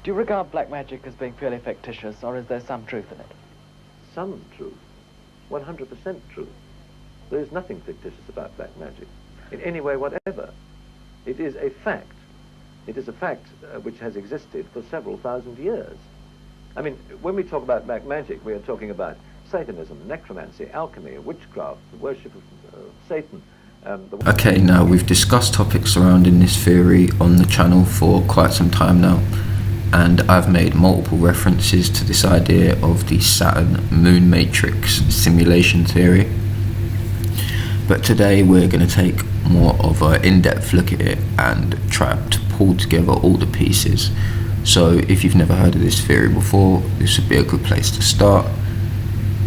Do you regard black magic as being purely fictitious, or is there some truth in it? Some truth. 100% truth. There is nothing fictitious about black magic, in any way whatever. It is a fact. It is a fact which has existed for several thousand years. I mean, when we talk about black magic, we are talking about Satanism, necromancy, alchemy, witchcraft, the worship of Satan. Okay, now we've discussed topics surrounding this theory on the channel for quite some time now, and I've made multiple references to this idea of the Saturn moon matrix simulation theory. But today we're going to take more of an in-depth look at it and try to pull together all the pieces. So if you've never heard of this theory before, this would be a good place to start,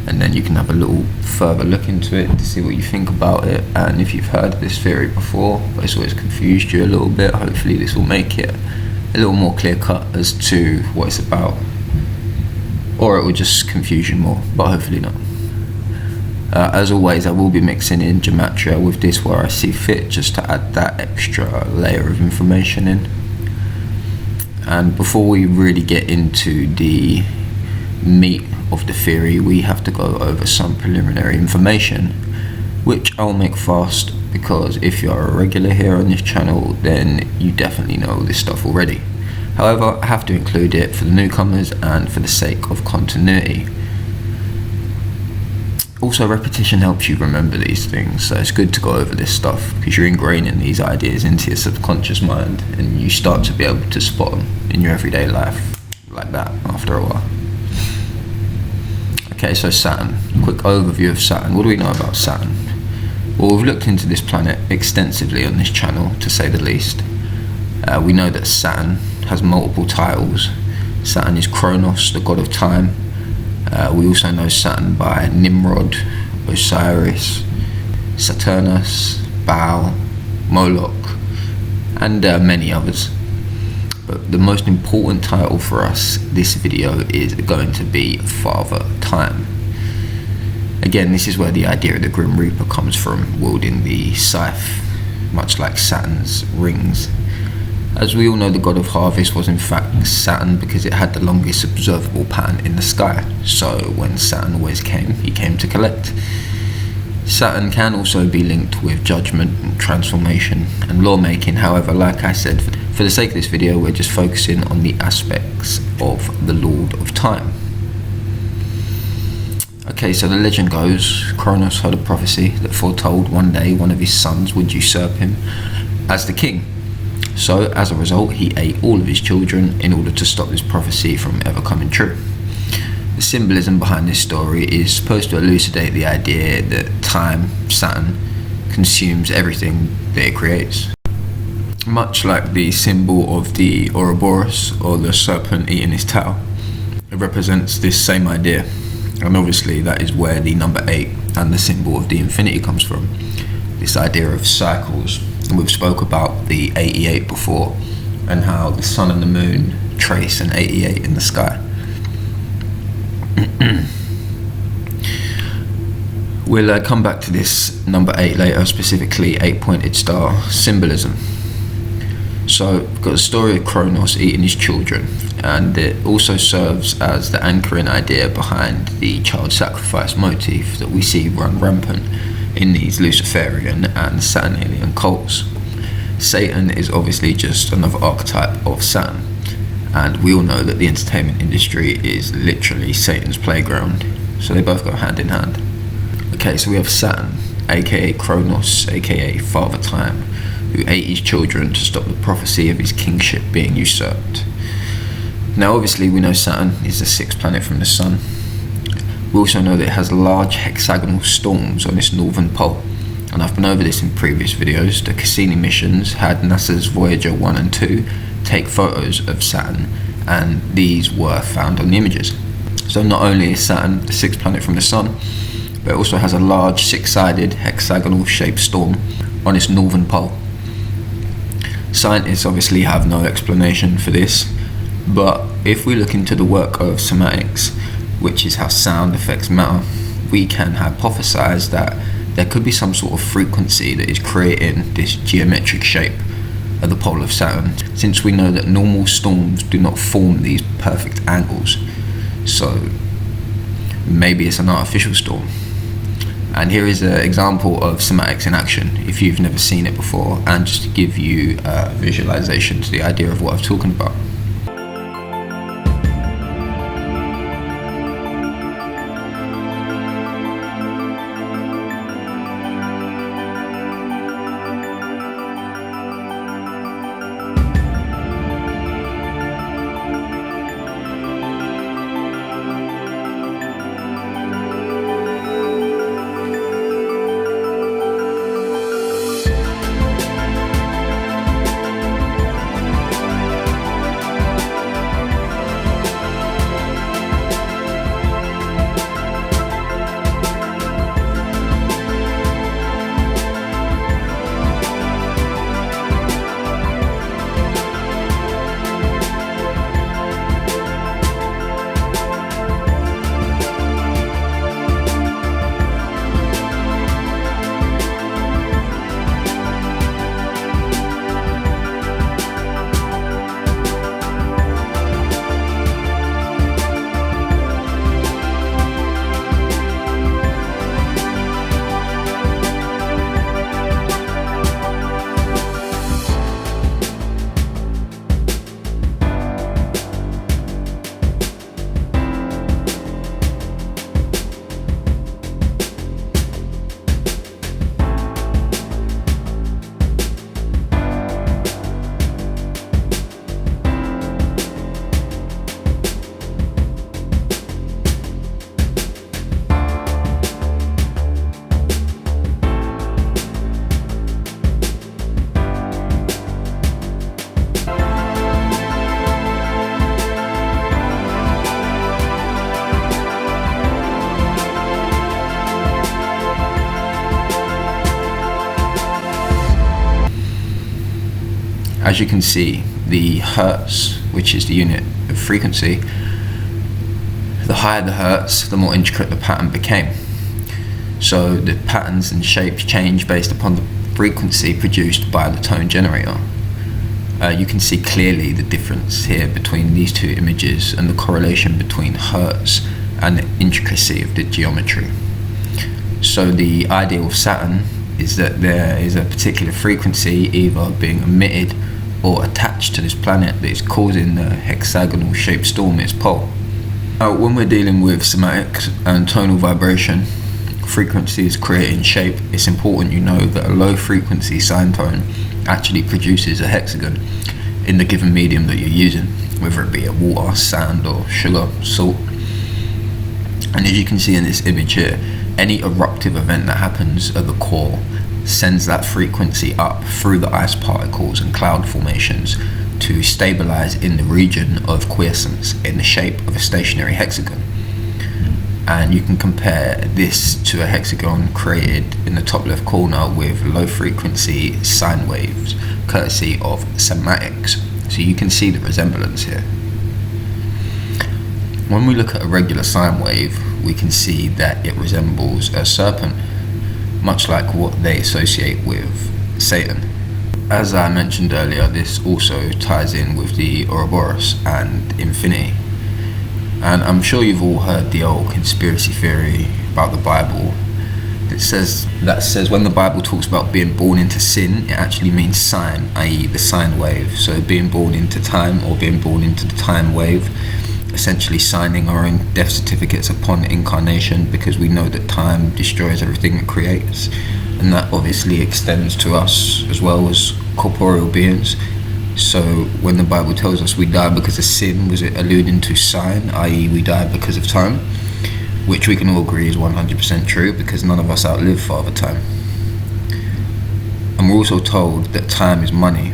and then you can have a little further look into it to see what you think about it. And if you've heard of this theory before but it's always confused you a little bit, hopefully this will make it a little more clear cut as to what it's about, or it will just confuse you more, but hopefully not. As always, I will be mixing in gematria with this where I see fit, just to add that extra layer of information in. And before we really get into the meat of the theory, we have to go over some preliminary information, which I'll make fast, because if you're a regular here on this channel, then you definitely know this stuff already. However, I have to include it for the newcomers and for the sake of continuity. Also, repetition helps you remember these things, so it's good to go over this stuff because you're ingraining these ideas into your subconscious mind and you start to be able to spot them in your everyday life like that after a while. Okay, so Saturn. Quick overview of Saturn. What do we know about Saturn? Well, we've looked into this planet extensively on this channel, to say the least. We know that Saturn has multiple titles. Saturn is Kronos, the god of time. We also know Saturn by Nimrod, Osiris, Saturnus, Baal, Moloch, and many others. But the most important title for us this video is going to be Father Time. Again, this is where the idea of the Grim Reaper comes from, wielding the scythe, much like Saturn's rings. As we all know, the god of harvest was in fact Saturn because it had the longest observable pattern in the sky. So when Saturn always came, he came to collect. Saturn can also be linked with judgment and transformation and lawmaking. However, like I said, for the sake of this video, we're just focusing on the aspects of the Lord of Time. Okay, so the legend goes, Kronos heard a prophecy that foretold one day one of his sons would usurp him as the king. So, as a result, he ate all of his children in order to stop this prophecy from ever coming true. The symbolism behind this story is supposed to elucidate the idea that time, Saturn, consumes everything that it creates. Much like the symbol of the Ouroboros, or the serpent eating his tail, it represents this same idea. And obviously that is where the number 8 and the symbol of the infinity comes from. This idea of cycles. And we've spoke about the 88 before, and how the sun and the moon trace an 88 in the sky. We'll come back to this number 8 later, specifically 8-pointed star symbolism. So we've got the story of Kronos eating his children, and it also serves as the anchoring idea behind the child sacrifice motif that we see run rampant in these Luciferian and Saturnalian cults. Satan is obviously just another archetype of Saturn, and we all know that the entertainment industry is literally Satan's playground, so they both go hand in hand. Okay, so we have Saturn, aka Kronos, aka Father Time, who ate his children to stop the prophecy of his kingship being usurped. Now obviously we know Saturn is the 6th planet from the Sun. We also know that it has large hexagonal storms on its northern pole, and I've been over this in previous videos. The Cassini missions had NASA's Voyager 1 and 2 take photos of Saturn, and these were found on the images. So not only is Saturn the 6th planet from the Sun, but it also has a large 6-sided hexagonal shaped storm on its northern pole. Scientists obviously have no explanation for this, but if we look into the work of semantics, which is how sound affects matter, we can hypothesize that there could be some sort of frequency that is creating this geometric shape at the pole of Saturn, since we know that normal storms do not form these perfect angles. So maybe it's an artificial storm. And here is an example of cymatics in action, if you've never seen it before, and just to give you a visualization to the idea of what I'm talking about. As you can see, the hertz, which is the unit of frequency, the higher the hertz, the more intricate the pattern became. So the patterns and shapes change based upon the frequency produced by the tone generator. You can see clearly the difference here between these two images and the correlation between hertz and the intricacy of the geometry. So the idea of Saturn is that there is a particular frequency either being emitted or attached to this planet that is causing the hexagonal shaped storm at its pole. Now, when we're dealing with cymatics and tonal vibration, frequencies creating shape, it's important you know that a low frequency sine tone actually produces a hexagon in the given medium that you're using, whether it be a water, sand or sugar, salt. And as you can see in this image here, any eruptive event that happens at the core sends that frequency up through the ice particles and cloud formations to stabilize in the region of quiescence in the shape of a stationary hexagon. And you can compare this to a hexagon created in the top left corner with low frequency sine waves, courtesy of cymatics. So you can see the resemblance here. When we look at a regular sine wave, we can see that it resembles a serpent, much like what they associate with Satan. As I mentioned earlier, this also ties in with the Ouroboros and infinity. And I'm sure you've all heard the old conspiracy theory about the Bible that says when the Bible talks about being born into sin, it actually means sine, i.e. the sine wave. So being born into time or being born into the time wave, essentially signing our own death certificates upon incarnation, because we know that time destroys everything it creates, and that obviously extends to us as well as corporeal beings. So when the Bible tells us we die because of sin, was it alluding to sine, i.e. we die because of time, which we can all agree is 100% true, because none of us outlive Father Time. And we're also told that time is money.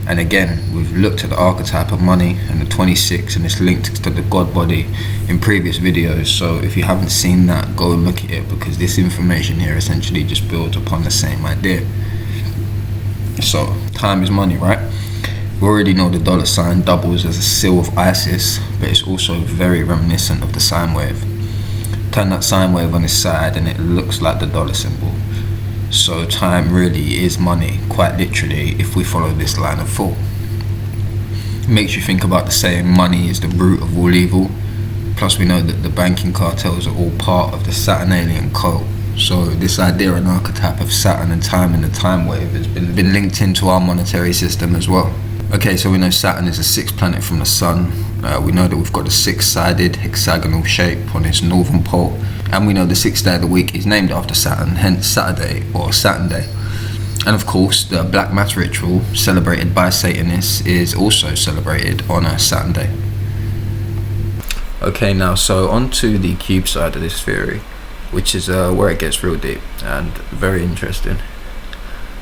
And again, we've looked at the archetype of money and the 26, and it's linked to the God body in previous videos. So if you haven't seen that, go and look at it, because this information here essentially just builds upon the same idea. So time is money, right? We already know the dollar sign doubles as a seal of Isis, but it's also very reminiscent of the sine wave. Turn that sine wave on its side and it looks like the dollar symbol. So time really is money, quite literally, if we follow this line of thought. It makes you think about the saying, money is the root of all evil. Plus we know that the banking cartels are all part of the Saturnalian cult. So this idea and archetype of Saturn and time in the time wave has been linked into our monetary system as well. Okay, so we know Saturn is the sixth planet from the Sun. We know that we've got a six-sided hexagonal shape on its northern pole. And we know the sixth day of the week is named after Saturn, hence Saturday or Saturn Day. And of course, the black mass ritual celebrated by Satanists is also celebrated on a Saturn Day. Okay, now so on to the cube side of this theory, which is where it gets real deep and very interesting.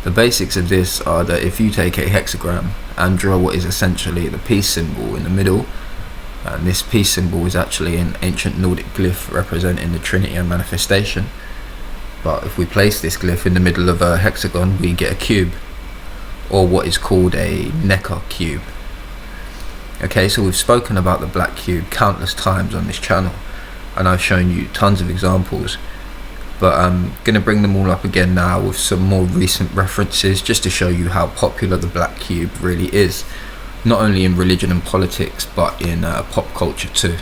The basics of this are that if you take a hexagram and draw what is essentially the peace symbol in the middle, and this peace symbol is actually an ancient Nordic glyph representing the Trinity and manifestation. But if we place this glyph in the middle of a hexagon, we get a cube, or what is called a Necker cube. Okay, so we've spoken about the black cube countless times on this channel, and I've shown you tons of examples, but I'm going to bring them all up again now with some more recent references, just to show you how popular the black cube really is, not only in religion and politics, but in pop culture too.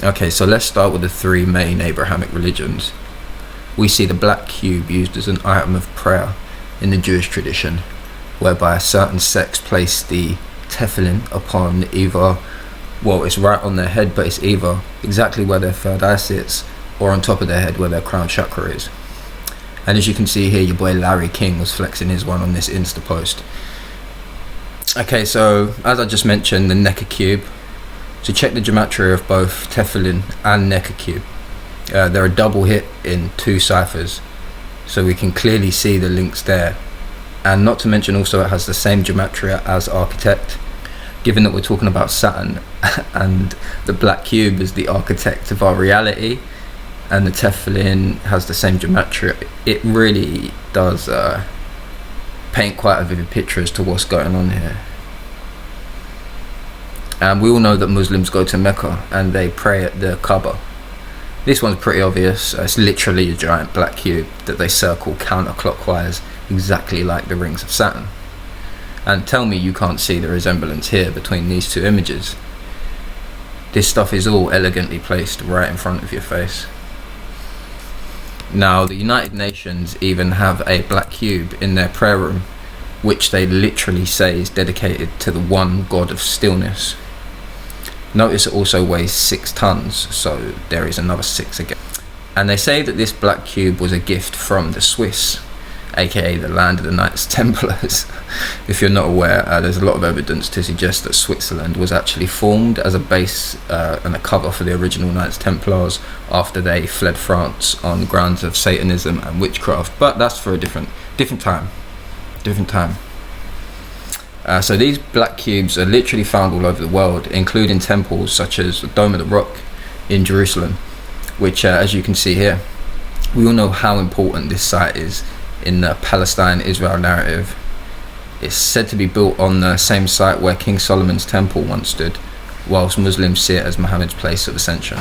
Okay, so let's start with the three main Abrahamic religions. We see the black cube used as an item of prayer in the Jewish tradition, whereby a certain sects place the tefillin upon either, well, it's right on their head, but it's either exactly where their third eye sits or on top of their head where their crown chakra is. And as you can see here, your boy Larry King was flexing his one on this Insta post. Okay, so as I just mentioned, the Necker cube. To check the gematria of both tefillin and Necker cube, they're a double hit in two ciphers, so we can clearly see the links there. And not to mention also it has the same gematria as architect. Given that we're talking about Saturn and the black cube is the architect of our reality, and the tefillin has the same gematria, it really does paint quite a vivid picture as to what's going on here. And we all know that Muslims go to Mecca and they pray at the Kaaba. This one's pretty obvious. It's literally a giant black cube that they circle counterclockwise, exactly like the rings of Saturn. And tell me you can't see the resemblance here between these two images. This stuff is all elegantly placed right in front of your face. Now, the United Nations even have a black cube in their prayer room, which they literally say is dedicated to the one God of stillness. Notice it also weighs 6 tons, so there is another 6 again. And they say that this black cube was a gift from the Swiss, aka the land of the Knights Templars. If you're not aware, there's a lot of evidence to suggest that Switzerland was actually formed as a base and a cover for the original Knights Templars after they fled France on grounds of Satanism and witchcraft. But that's for a different time. So these black cubes are literally found all over the world, including temples such as the Dome of the Rock in Jerusalem, which as you can see here, we all know how important this site is in the Palestine-Israel narrative. It's said to be built on the same site where King Solomon's temple once stood, whilst Muslims see it as Muhammad's place of ascension.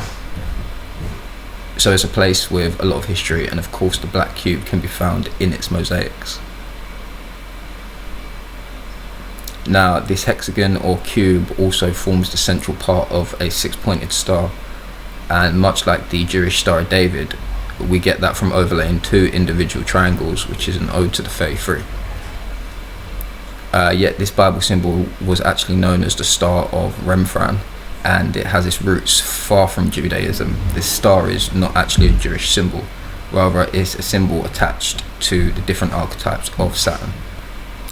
So it's a place with a lot of history, and of course the black cube can be found in its mosaics. Now, this hexagon or cube also forms the central part of a 6-pointed star, and much like the Jewish Star of David, we get that from overlaying 2 individual triangles, which is an ode to the 33. Yet this Bible symbol was actually known as the Star of Remphan, and it has its roots far from Judaism. This star is not actually a Jewish symbol, rather it's a symbol attached to the different archetypes of Saturn.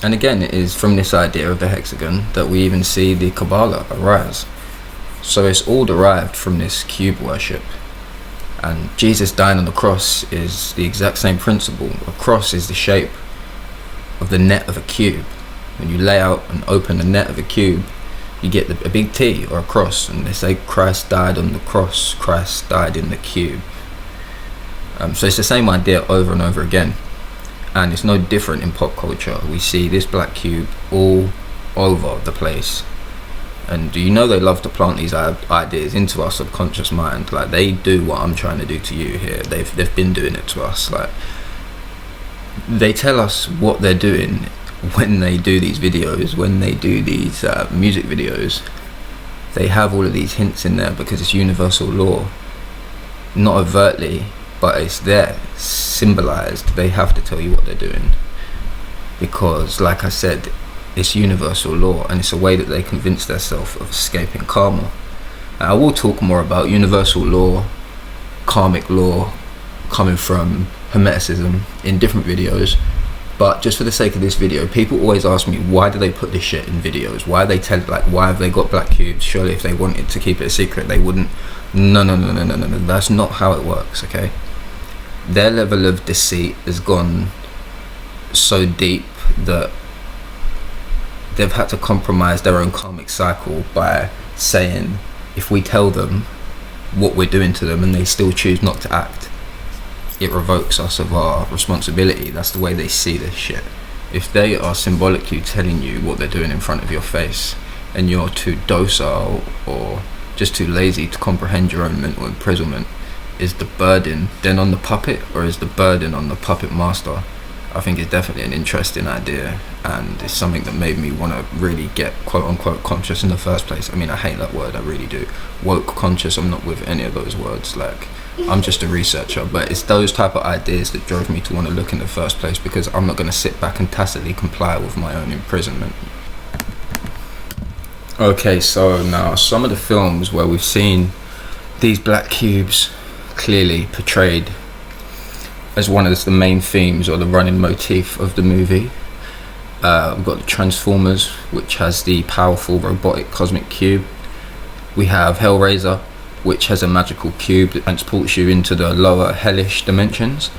And again, it is from this idea of the hexagon that we even see the Kabbalah arise. So it's all derived from this cube worship. And Jesus dying on the cross is the exact same principle. A cross is the shape of the net of a cube. When you lay out and open the net of a cube, you get a big T or a cross, and they say Christ died on the cross, Christ died in the cube. So it's the same idea over and over again. And it's no different in pop culture. We see this black cube all over the place. And do you know they love to plant these ideas into our subconscious mind? Like, they do what I'm trying to do to you here. They've been doing it to us. Like, they tell us what they're doing when they do these videos, when they do these music videos. They have all of these hints in there because it's universal law. Not overtly, but it's there, symbolized. They have to tell you what they're doing because, like I said, it's universal law, and it's a way that they convince themselves of escaping karma. I will talk more about universal law, karmic law, coming from Hermeticism in different videos, but just for the sake of this video, people always ask me, why do they put this shit in videos? Why they tell, like, why have they got black cubes? Surely if they wanted to keep it a secret, they wouldn't. No, that's not how it works, okay? Their level of deceit has gone so deep that they've had to compromise their own karmic cycle by saying, if we tell them what we're doing to them and they still choose not to act, it revokes us of our responsibility. That's the way they see this shit. If they are symbolically telling you what they're doing in front of your face and you're too docile or just too lazy to comprehend your own mental imprisonment, is the burden then on the puppet, or is the burden on the puppet master? I think it's definitely an interesting idea, and it's something that made me want to really get quote-unquote conscious in the first place. I mean, I hate that word, I really do. Woke conscious, I'm not with any of those words. Like, I'm just a researcher, but it's those type of ideas that drove me to want to look in the first place, because I'm not going to sit back and tacitly comply with my own imprisonment. Okay, so now some of the films where we've seen these black cubes clearly portrayed as one of the main themes or the running motif of the movie. We've got the Transformers, which has the powerful robotic cosmic cube. We have Hellraiser, which has a magical cube that transports you into the lower hellish dimensions.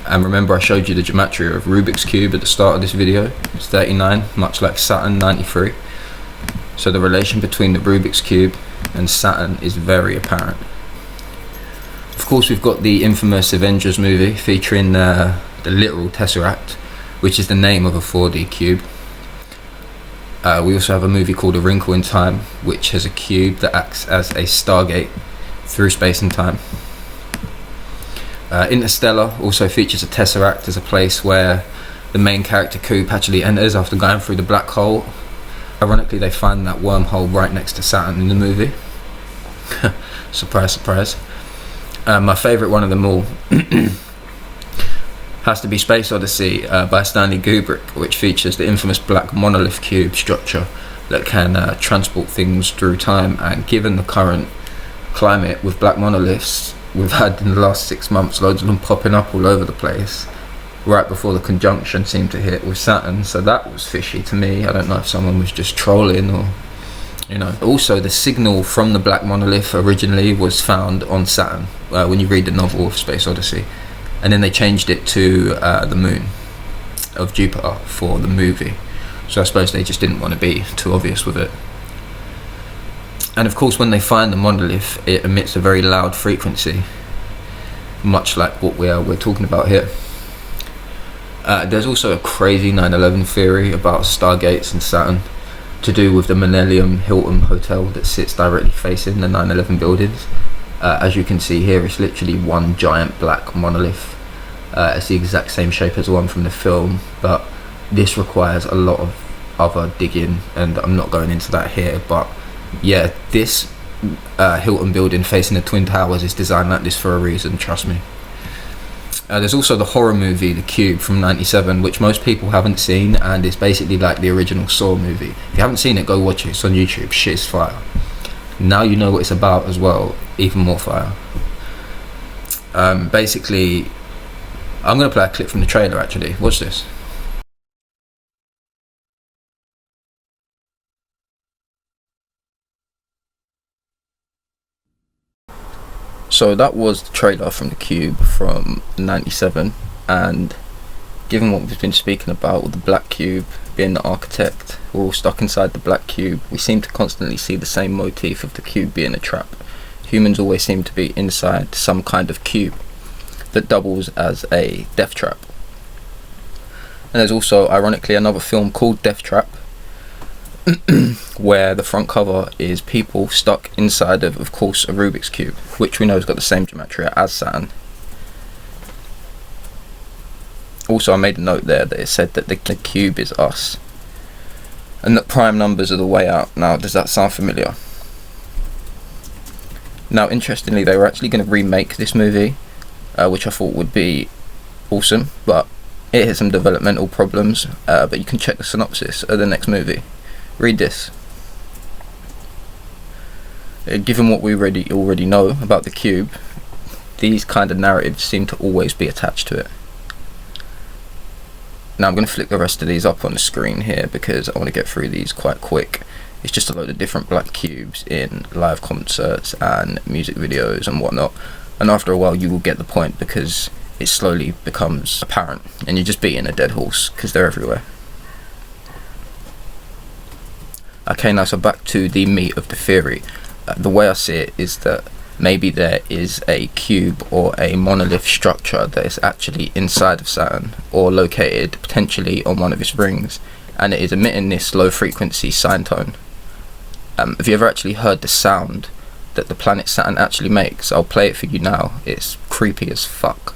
And remember, I showed you the gematria of Rubik's Cube at the start of this video. It's 39, much like Saturn 93. So the relation between the Rubik's Cube and Saturn is very apparent. Of course, we've got the infamous Avengers movie featuring the literal Tesseract, which is the name of a 4D cube. We also have a movie called A Wrinkle in Time, which has a cube that acts as a stargate through space and time. Interstellar also features a Tesseract as a place where the main character Coop actually enters after going through the black hole. Ironically, they find that wormhole right next to Saturn in the movie. Surprise, surprise. My favourite one of them all has to be Space Odyssey by Stanley Kubrick, which features the infamous black monolith cube structure that can transport things through time. And given the current climate with black monoliths we've had in the last 6 months, loads of them popping up all over the place right before the conjunction seemed to hit with Saturn, so that was fishy to me. I don't know if someone was just trolling or, you know. Also, the signal from the black monolith originally was found on Saturn when you read the novel of Space Odyssey, and then they changed it to the moon of Jupiter for the movie. So I suppose they just didn't want to be too obvious with it. And of course, when they find the monolith, it emits a very loud frequency, much like what we're talking about here. There's also a crazy 9/11 theory about stargates and Saturn, to do with the Millennium Hilton Hotel that sits directly facing the 9/11 buildings. As you can see here, it's literally one giant black monolith. It's the exact same shape as the one from the film, but this requires a lot of other digging, and I'm not going into that here. But yeah, this Hilton building facing the Twin Towers is designed like this for a reason, trust me. There's also the horror movie The Cube from '97, which most people haven't seen, and it's basically like the original Saw movie. If you haven't seen it, go watch it. It's on YouTube. Shit is fire. Now you know what it's about as well. Even more fire. Basically, I'm going to play a clip from the trailer actually. Watch this. So that was the trailer from The Cube from '97, and given what we've been speaking about with the black cube being the architect, we're all stuck inside the black cube. We seem to constantly see the same motif of the cube being a trap. Humans always seem to be inside some kind of cube that doubles as a death trap. And there's also, ironically, another film called Death Trap, where the front cover is people stuck inside of course, a Rubik's Cube, which we know has got the same gematria as Saturn. Also, I made a note there that it said that the cube is us, and that prime numbers are the way out. Now, does that sound familiar? Now, interestingly, they were actually going to remake this movie, which I thought would be awesome, but it had some developmental problems. But you can check the synopsis of the next movie. Read this. Given what we already know about the cube, these kind of narratives seem to always be attached to it. Now I'm going to flick the rest of these up on the screen here because I want to get through these quite quick. It's just a load of different black cubes in live concerts and music videos and whatnot, and after a while you will get the point because it slowly becomes apparent and you're just beating a dead horse because they're everywhere. Okay, now so back to the meat of the theory. The way I see it is that maybe there is a cube or a monolith structure that is actually inside of Saturn, or located potentially on one of its rings, and it is emitting this low frequency sine tone. Have you ever actually heard the sound that the planet Saturn actually makes? I'll play it for you now. It's creepy as fuck.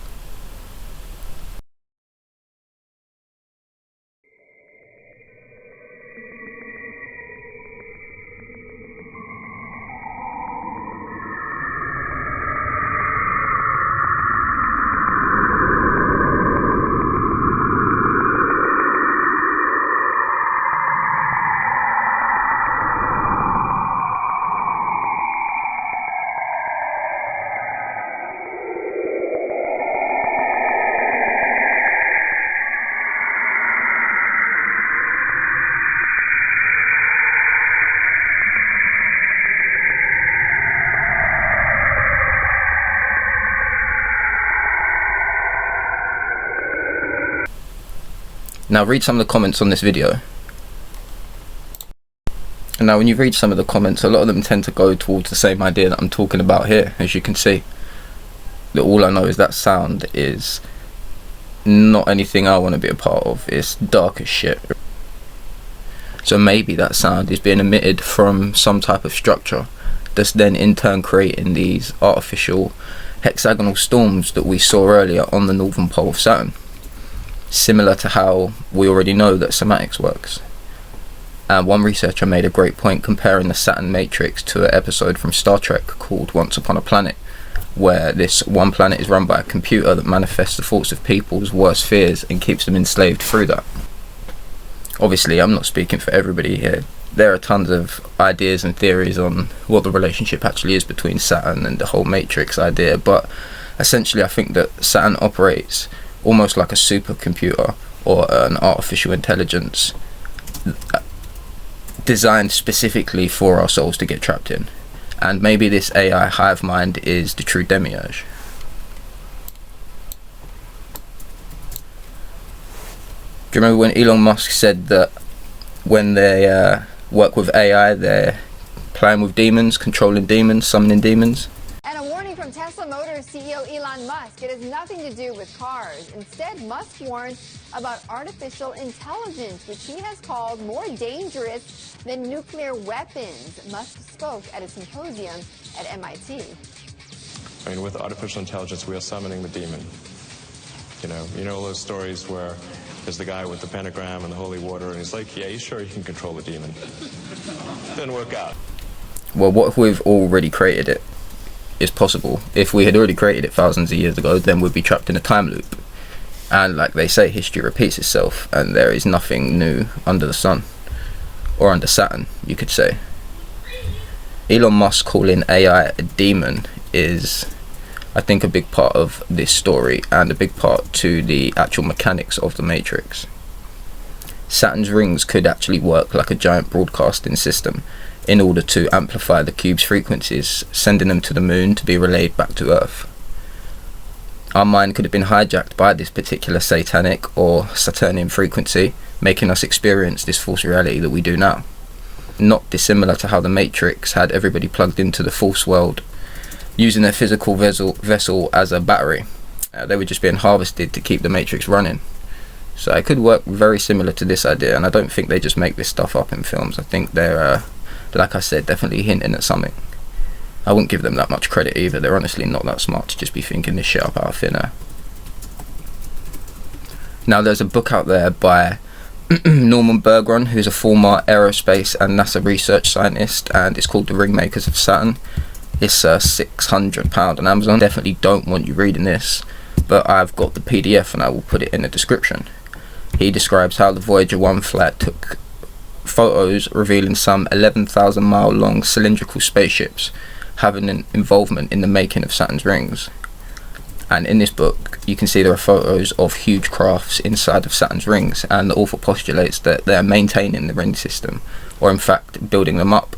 Now read some of the comments on this video. And now when you read some of the comments, a lot of them tend to go towards the same idea that I'm talking about here, as you can see. That all I know is that sound is not anything I want to be a part of. It's dark as shit. So maybe that sound is being emitted from some type of structure that's then in turn creating these artificial hexagonal storms that we saw earlier on the northern pole of Saturn. Similar to how we already know that somatics works. And one researcher made a great point comparing the Saturn matrix to an episode from Star Trek called Once Upon a Planet, where this one planet is run by a computer that manifests the thoughts of people's worst fears and keeps them enslaved through that. Obviously, I'm not speaking for everybody here. There are tons of ideas and theories on what the relationship actually is between Saturn and the whole matrix idea, but essentially I think that Saturn operates almost like a supercomputer or an artificial intelligence designed specifically for our souls to get trapped in. And maybe this AI hive mind is the true demiurge. Do you remember when Elon Musk said that when they work with AI, they're playing with demons, controlling demons, summoning demons? And a warning from Tesla Motors CEO Elon Musk. It has nothing to do with cars. Instead, Musk warns about artificial intelligence, which he has called more dangerous than nuclear weapons. Musk spoke at a symposium at MIT. I mean, with artificial intelligence, we are summoning the demon. You know all those stories where there's the guy with the pentagram and the holy water, and he's like, yeah, he's sure he can control the demon. Didn't work out. Well, what if we've already created it? Is possible. If we had already created it thousands of years ago, then we'd be trapped in a time loop. And like they say, history repeats itself, and there is nothing new under the sun. Or under Saturn, you could say. Elon Musk calling AI a demon is, I think, a big part of this story, and a big part to the actual mechanics of the Matrix. Saturn's rings could actually work like a giant broadcasting system in order to amplify the cube's frequencies, sending them to the moon to be relayed back to Earth. Our mind could have been hijacked by this particular satanic or Saturnian frequency, making us experience this false reality that we do now. Not dissimilar to how the Matrix had everybody plugged into the false world, using their physical vessel as a battery. They were just being harvested to keep the Matrix running. So it could work very similar to this idea, and I don't think they just make this stuff up in films. I think they're, like I said, definitely hinting at something. I wouldn't give them that much credit either. They're honestly not that smart to just be thinking this shit up out of thin air. Now, there's a book out there by Norman Bergeron, who's a former aerospace and NASA research scientist, and it's called The Ringmakers of Saturn. It's £600 on Amazon. Definitely don't want you reading this, but I've got the PDF and I will put it in the description. He describes how the Voyager 1 flight took photos revealing some 11,000 mile long cylindrical spaceships having an involvement in the making of Saturn's rings. And in this book you can see there are photos of huge crafts inside of Saturn's rings, and the author postulates that they are maintaining the ring system, or in fact building them up.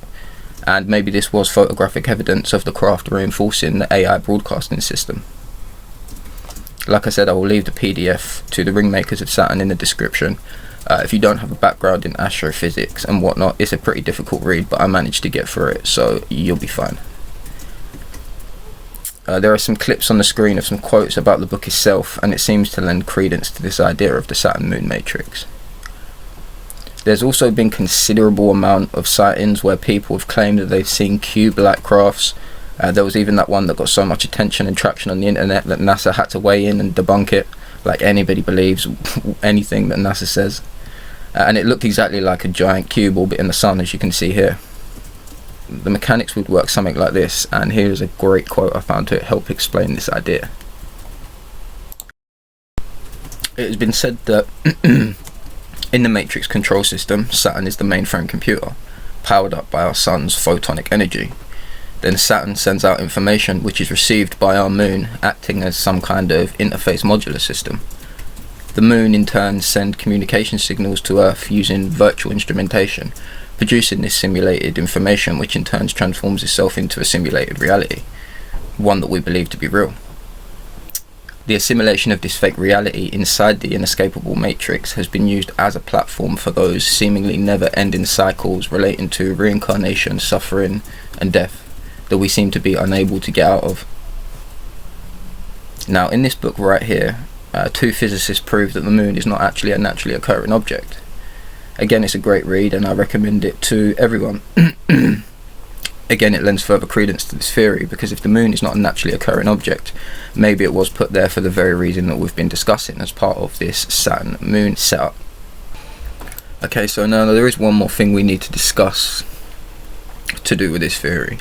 And maybe this was photographic evidence of the craft reinforcing the AI broadcasting system. Like I said, I will leave the PDF to the Ringmakers of Saturn in the description. If you don't have a background in astrophysics and whatnot, it's a pretty difficult read, but I managed to get through it, so you'll be fine. There are some clips on the screen of some quotes about the book itself, and it seems to lend credence to this idea of the Saturn moon matrix. There's also been considerable amount of sightings where people have claimed that they've seen cube-like crafts. There was even that one that got so much attention and traction on the internet that NASA had to weigh in and debunk it, like anybody believes anything that NASA says. And it looked exactly like a giant cube orbiting the sun, as you can see here. The mechanics would work something like this, and here's a great quote I found to help explain this idea. It has been said that in the matrix control system, Saturn is the mainframe computer, powered up by our sun's photonic energy. Then Saturn sends out information which is received by our moon, acting as some kind of interface modular system. The moon in turn sends communication signals to Earth using virtual instrumentation, producing this simulated information, which in turn transforms itself into a simulated reality, one that we believe to be real. The assimilation of this fake reality inside the inescapable matrix has been used as a platform for those seemingly never-ending cycles relating to reincarnation, suffering and death that we seem to be unable to get out of. Now, in this book right here, two physicists prove that the moon is not actually a naturally occurring object. Again, it's a great read and I recommend it to everyone. Again, it lends further credence to this theory, because if the moon is not a naturally occurring object, maybe it was put there for the very reason that we've been discussing as part of this Saturn moon setup. Okay, so now there is one more thing we need to discuss to do with this theory,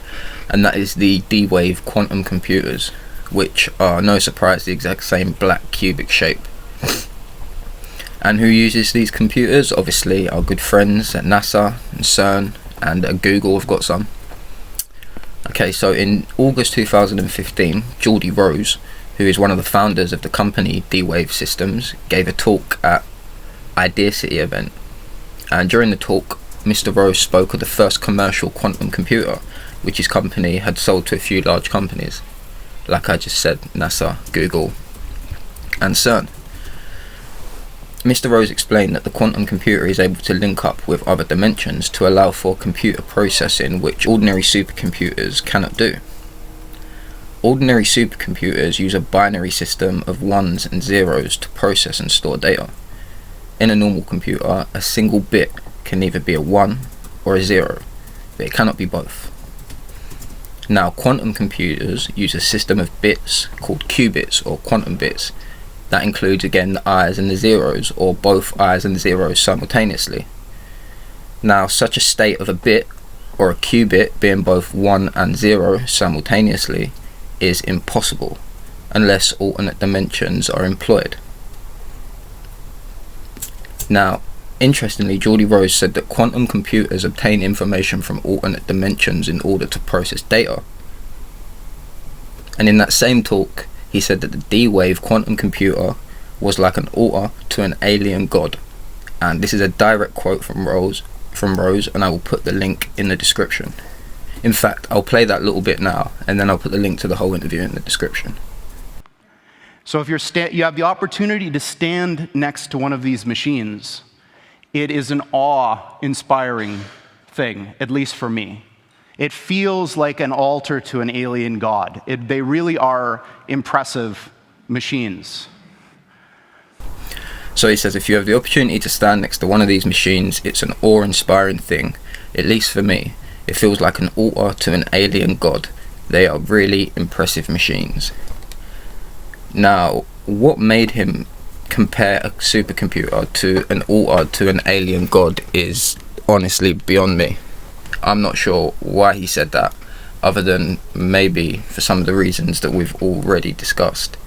and that is the DWave quantum computers, which are, no surprise, the exact same black cubic shape. And who uses these computers? Obviously our good friends at NASA and CERN, and at Google have got some. Okay, so in August 2015, Geordie Rose, who is one of the founders of the company DWave Systems, gave a talk at Idea City event. And during the talk, Mr. Rose spoke of the first commercial quantum computer, which his company had sold to a few large companies. Like I just said, NASA, Google, and CERN. Mr. Rose explained that the quantum computer is able to link up with other dimensions to allow for computer processing which ordinary supercomputers cannot do. Ordinary supercomputers use a binary system of ones and zeros to process and store data. In a normal computer, a single bit can either be a 1 or a 0, but it cannot be both. Now, quantum computers use a system of bits called qubits or quantum bits. That includes again the i's and the zeros, or both i's and zeros simultaneously. Now, such a state of a bit or a qubit being both 1 and 0 simultaneously is impossible unless alternate dimensions are employed. Now, interestingly, Geordie Rose said that quantum computers obtain information from alternate dimensions in order to process data. And in that same talk, he said that the DWave quantum computer was like an altar to an alien god. And this is a direct quote from Rose, and I will put the link in the description. In fact, I'll play that little bit now, and then I'll put the link to the whole interview in the description. So if you have the opportunity to stand next to one of these machines, it is an awe-inspiring thing, at least for me. It feels like an altar to an alien god. They really are impressive machines. So he says if you have the opportunity to stand next to one of these machines, it's an awe-inspiring thing, at least for me. It feels like an altar to an alien god. They are really impressive machines. Now, what made him compare a supercomputer to an alt to an alien god is honestly beyond me. I'm not sure why he said that, other than maybe for some of the reasons that we've already discussed.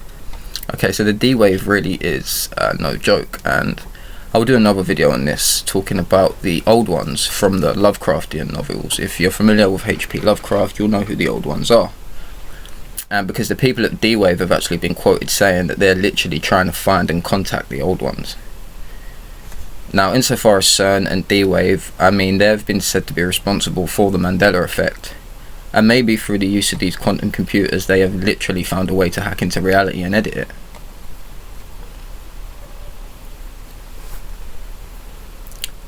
Okay, so the DWave really is no joke, and I'll do another video on this, talking about the old ones from the Lovecraftian novels. If you're familiar with H.P. Lovecraft, you'll know who the old ones are. And because the people at DWave have actually been quoted saying that they're literally trying to find and contact the old ones. Now, insofar as CERN and DWave, I mean, they've been said to be responsible for the Mandela effect. And maybe through the use of these quantum computers, they have literally found a way to hack into reality and edit it.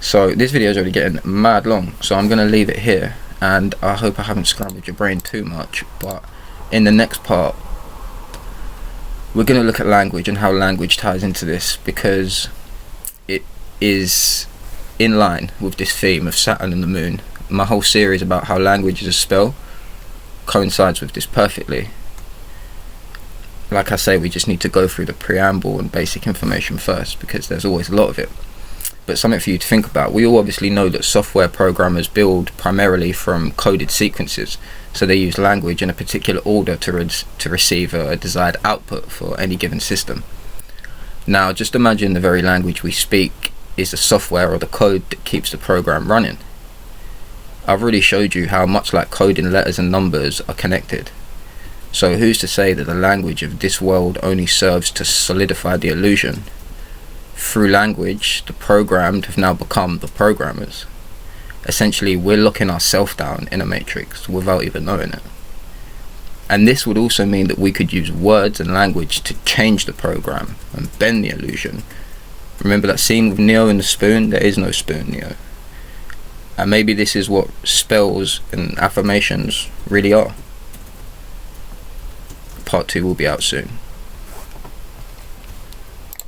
So this video is already getting mad long, so I'm going to leave it here, and I hope I haven't scrambled your brain too much, but in the next part we're going to look at language and how language ties into this, because it is in line with this theme of Saturn and the Moon. My whole series about how language is a spell coincides with this perfectly. Like I say, we just need to go through the preamble and basic information first, because there's always a lot of it. But something for you to think about. We all obviously know that software programmers build primarily from coded sequences, so they use language in a particular order to receive a desired output for any given system. Now, just imagine the very language we speak is the software or the code that keeps the program running. I've already showed you how much like coding letters and numbers are connected. So who's to say that the language of this world only serves to solidify the illusion? Through language, the programmed have now become the programmers. Essentially, we're locking ourselves down in a matrix without even knowing it. And this would also mean that we could use words and language to change the program and bend the illusion. Remember that scene with Neo and the spoon? There is no spoon, Neo. And maybe this is what spells and affirmations really are. Part 2 will be out soon.